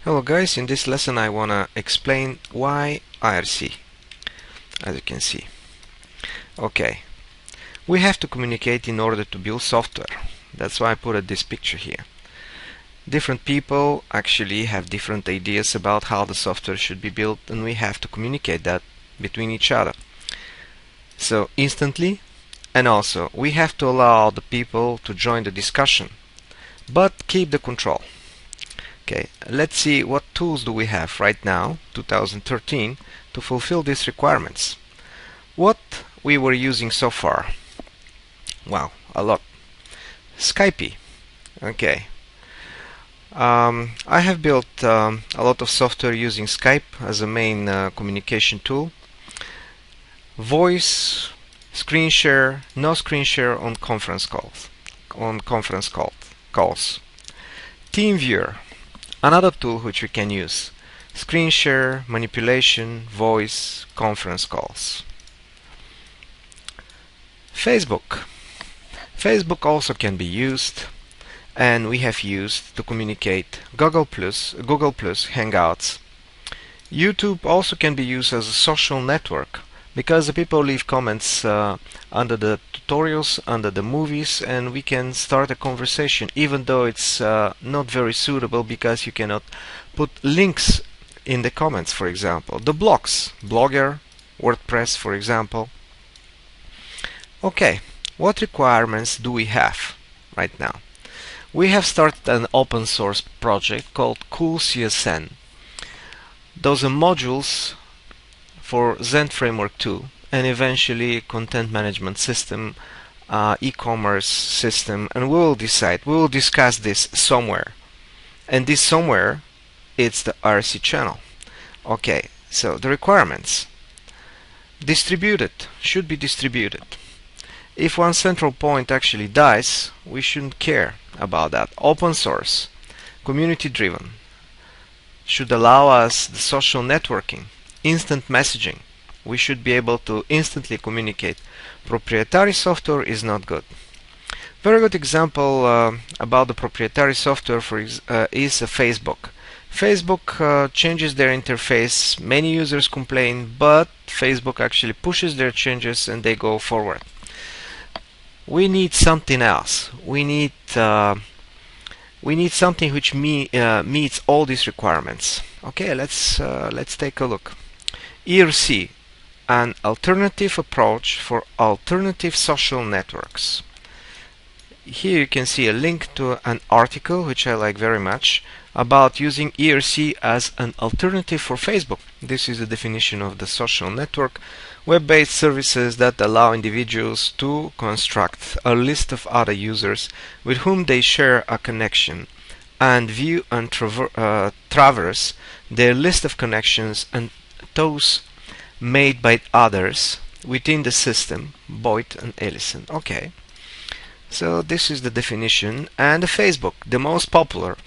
Hello guys, in this lesson I wanna explain why IRC, as you can see. Okay, we have to communicate in order to build software. That's why I put this picture here. Different people actually have different ideas about how the software should be built, and we have to communicate that between each other. So instantly, and also we have to allow the people to join the discussion, but keep the control. Okay, let's see what tools do we have right now, 2013, to fulfill these requirements. What we were using so far? Wow, a lot. Skype. Okay. I have built a lot of software using Skype as a main communication tool. Voice, screen share, no screen share on conference calls. TeamViewer. Another tool which we can use. Screen share, manipulation, voice, conference calls. Facebook. Facebook also can be used, and we have used to communicate Google Plus, Hangouts. YouTube also can be used as a social network because the people leave comments under the tutorials, under the movies, and we can start a conversation, even though it's not very suitable because you cannot put links in the comments, for example. The blogs, Blogger, WordPress, for example. Okay, what requirements do we have right now? We have started an open source project called CoolCSN. Those are modules for Zen Framework 2 and eventually content management system, e-commerce system, and we will discuss this somewhere, and this somewhere it's the IRC channel. Okay, so the requirements: distributed, should be distributed. If one central point actually dies, we shouldn't care about that. Open source, community driven, should allow us the social networking, instant messaging. We should be able to instantly communicate. Proprietary software is not good. Very good example about the proprietary software is Facebook. Facebook changes their interface. Many users complain, but Facebook actually pushes their changes and they go forward. We need something else. We need something which meets all these requirements. Okay, let's take a look. IRC, an alternative approach for alternative social networks. Here you can see a link to an article which I like very much about using IRC as an alternative for Facebook. This is the definition of the social network: web-based services that allow individuals to construct a list of other users with whom they share a connection and view and traverse their list of connections and those made by others within the system. Boyd and Ellison. Okay, so this is the definition. And Facebook, the most popular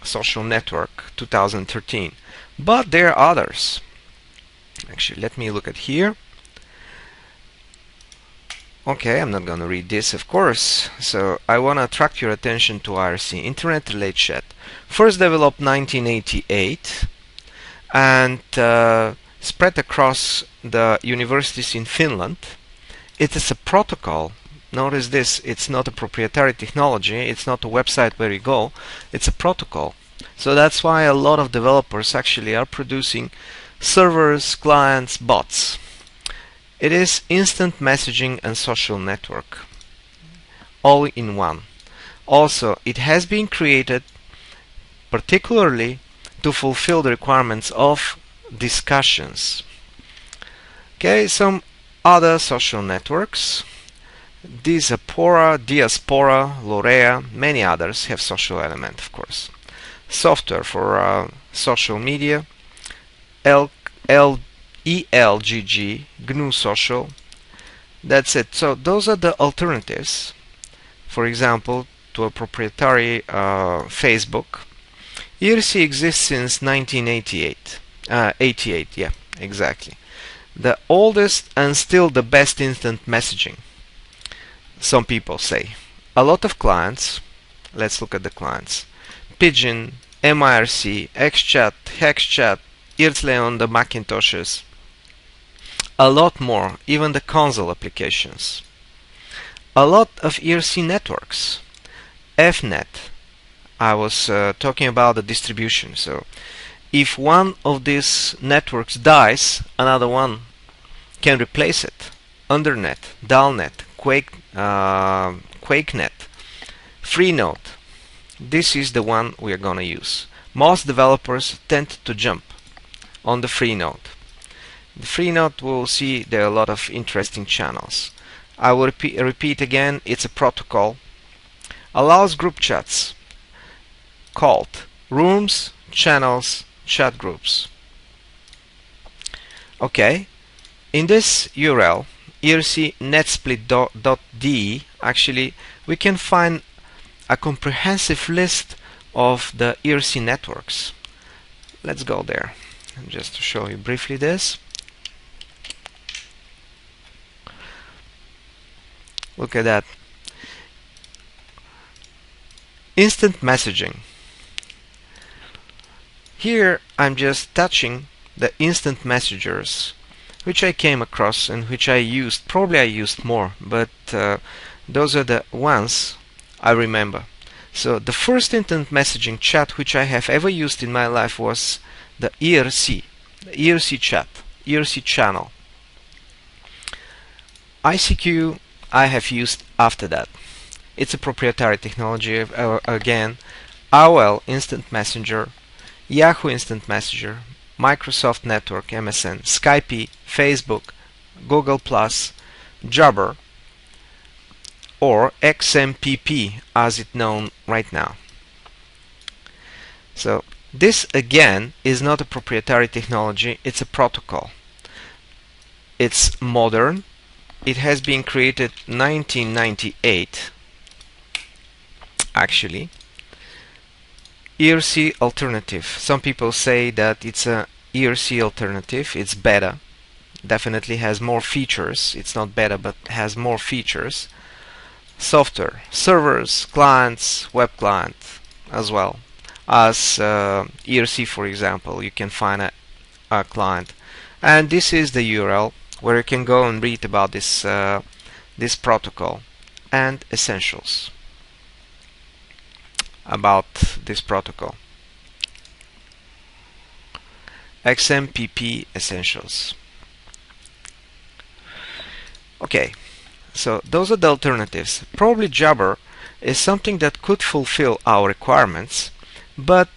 social network, 2013. But there are others. Actually, let me look at here. Okay, I'm not gonna read this, of course. So I wanna attract your attention to IRC, Internet Relay Chat. First developed 1988 and spread across the universities in Finland. It is a protocol. Notice this, it's not a proprietary technology, it's not a website where you go, it's a protocol. So that's why a lot of developers actually are producing servers, clients, bots. It is instant messaging and social network, all in one. Also, it has been created particularly to fulfill the requirements of discussions. Okay, some other social networks: Diaspora, Lorea, many others have social element, of course. Software for social media: ELGG, GNU Social. That's it. So those are the alternatives, for example, to a proprietary Facebook. IRC exists since 1988. 88, yeah, exactly. The oldest and still the best instant messaging, some people say. A lot of clients. Let's look at the clients: Pigeon, MIRC, XChat, HexChat, Irtle on the Macintoshes, a lot more, even the console applications. A lot of IRC networks. FNet, I was talking about the distribution. So if one of these networks dies, another one can replace it. Undernet, Dalnet, QuakeNet, Freenode. This is the one we are going to use. Most developers tend to jump on the Freenode. The Freenode, will see there are a lot of interesting channels. I will repeat again, it's a protocol. Allows group chats called rooms, channels, chat groups. Okay, in this URL, ircnetsplit.de, actually we can find a comprehensive list of the IRC networks. Let's go there, and just to show you briefly this. Look at that. Instant messaging. Here I'm just touching the instant messengers which I came across and which I used. Probably I used more, but those are the ones I remember. So the first instant messaging chat which I have ever used in my life was the IRC, chat, IRC channel. ICQ I have used after that. It's a proprietary technology again. AOL Instant Messenger, Yahoo Instant Messenger, Microsoft Network, MSN, Skype, Facebook, Google+, Jabber, or XMPP as it's known right now. So this again is not a proprietary technology, it's a protocol. It's modern. It has been created 1998 actually. IRC alternative. Some people say that it's a IRC alternative. It's better. Definitely has more features. It's not better, but has more features. Software, servers, clients, web client as well as IRC, for example. You can find a client, and this is the URL where you can go and read about this this protocol and essentials about this protocol. XMPP essentials. Okay, so those are the alternatives. Probably Jabber is something that could fulfill our requirements, but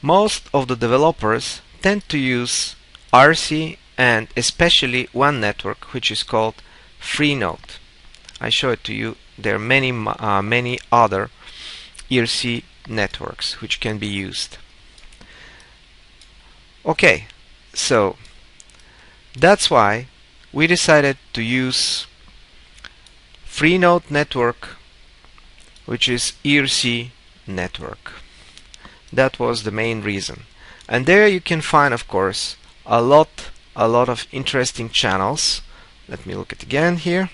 most of the developers tend to use IRC and especially one network which is called Freenode. I show it to you. There are many other IRC networks which can be used. Okay, so that's why we decided to use Freenode network, which is IRC network. That was the main reason. And there you can find, of course, a lot of interesting channels. Let me look at it again here.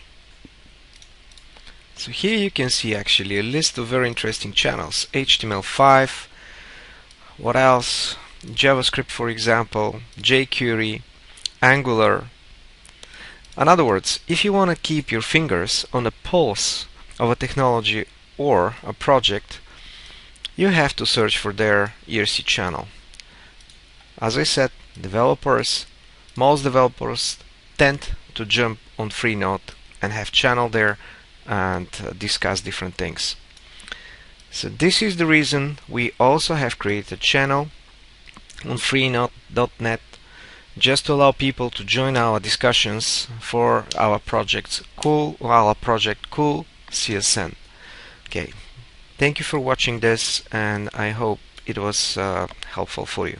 So here you can see actually a list of very interesting channels. HTML5, what else? JavaScript, for example, jQuery, Angular. In other words, if you want to keep your fingers on the pulse of a technology or a project, you have to search for their IRC channel. As I said, most developers tend to jump on Freenode and have channel there and discuss different things. So this is the reason we also have created a channel on freenode.net just to allow people to join our discussions for our project Cool CSN. Okay, thank you for watching this, and I hope it was helpful for you.